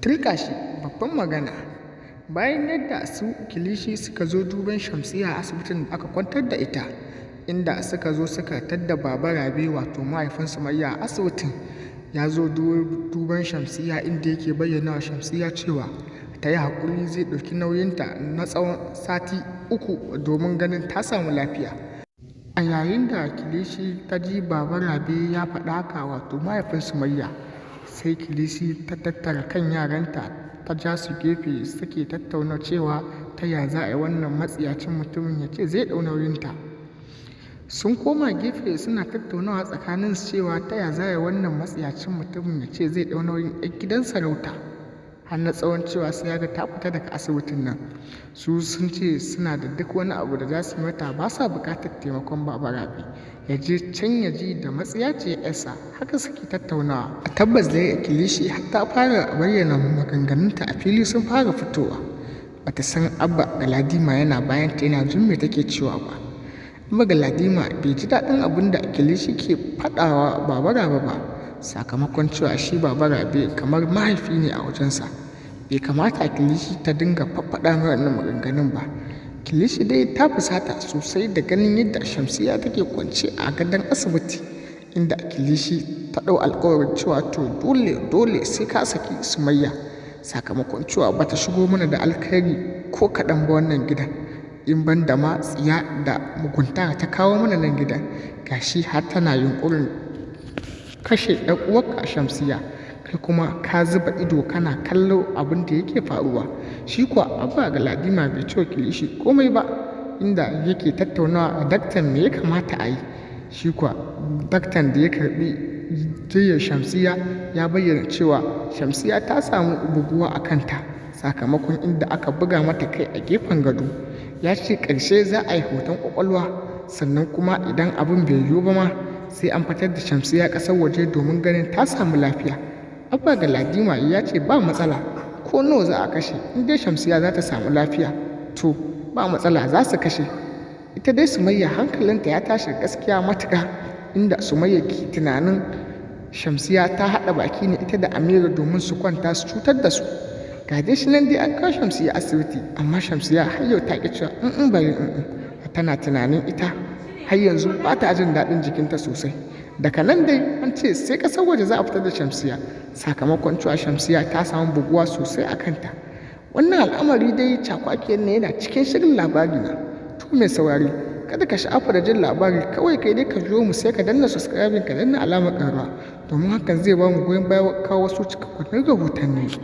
Turka shi babban magana. Bayan yadda su Kilishi suka zo duban Shamsiyya a asibitin da aka kwantar da ita, inda suka zo suka tadda Baba Rabe wato mahaifin Sumayya a asibitin ya zo duban Shamsiyya, inda yake bayyana wa Shamsiyya cewa ta yi haƙuri zai ɗauki nauyinta na tsawon sati 3 domin ganin ta samu lafiya. A yayin da Kilishi ta ji Baba Rabe ya faɗa haka wato mahaifin Sumayya, sai Kilishi ta tattara kan yaranta ta ja su gefe suke tattauna cewa ta ya za a yi wannan matsiyacin mutumin ya ce zai ɗau nauyinta. Sun koma gefe suna tattaunawa tsakanin su cewa ta ya za a yi wannan matsiyacin mutumin ya ce zai ɗau nauyin 'yan gidan sarauta har na tsawon cewa sai ya ga ta fita daga asibitin nan. Su sun ce suna da duk wani abu da za su yi mata, ba sa buƙatar taimakon Baba Rabe, ya je can ya ji da matsiyaciyar yarsa. Haka suke tattaunawa. A tabbas dai Kilishi har ta fara bayyana maganganunta a fili sun fara fitowa. Bata san Abba Galadima yana bayan ta yana jin me take cewa ba. Abba Galadima bai ji daɗin abin da Kilishi ke faɗawa Baba Rabe ba, sakamakon cewa shi Baba Rabe kamar mahaifi ne a wajensa. Bai kamata Kilishi ta dinga faɗa mai wannan maganganun ba. Kilishi dai ta fusata sosai da ganin yadda Shamsiyya take kwance a gadon asibiti, inda Kilishi ta ɗau alƙawarin cewa to dole sai ka saki Sumayya, sakamakon cewa bata shigo mana da alkhairi ko kaɗan ba wannan gidan, in ban da ma tsiya da mugunta ta kawo mana nan gidan. Gashi har tana yunƙurin kashe ɗan uwarka Shamsiyya, kai kuma ka zuba ido kana kallo abin da yake faruwa. Shi kuwa Abba Galadima bai ce wa Kilishi komai ba, inda yake tattaunawa a daktan me ya kamata a yi. Shi kuwa daktan da ya karɓi jiyyar Shamsiyya ya bayyana cewa Shamsiyya ta samu buguwa a kanta sakamakon inda aka buga mata kai a gefen gado. Ya ce ƙarshe za a yi hoton ƙwaƙwalwa, sannan kuma idan abin bai yiwu ba ma sai an fitar da Shamsiyya ƙasar waje domin ganin ta samu lafiya. Abba Galadima ya ce ba matsala, ko nawa za a kashe in dai Shamsiyya za ta samu lafiya to ba matsala za su kashe. Ita dai Sumayya hankalinta ya tashi gaskiya matuƙa, inda Sumayya ke tunanin Shamsiyya ta haɗa baki ne ita da Amira domin su kwanta su cutar da su. Ga dai shi nan dai an kawo Shamsiyya asibiti, amma Shamsiyya har yau ta ƙi cewa bari tana tunanin ita har yanzu ba ta jin daɗin jikinta sosai. Daga nan dai an ce sai ƙasar waje za a fitar da Shamsiyya, sakamakon cewa Shamsiyya ta samu buguwa sosai a kanta. Wannan al'amari dai cakwakiyar ne yana cikin shirin labari na. To mai saurari, kada ka sha'afa da jin labari, kawai kai dai ka biyo mu sai ka danna subscribing, ka danna alamar ƙararrawa, domin hakan zai ba mu goyon baya kawo wasu cikakkun rahotanni.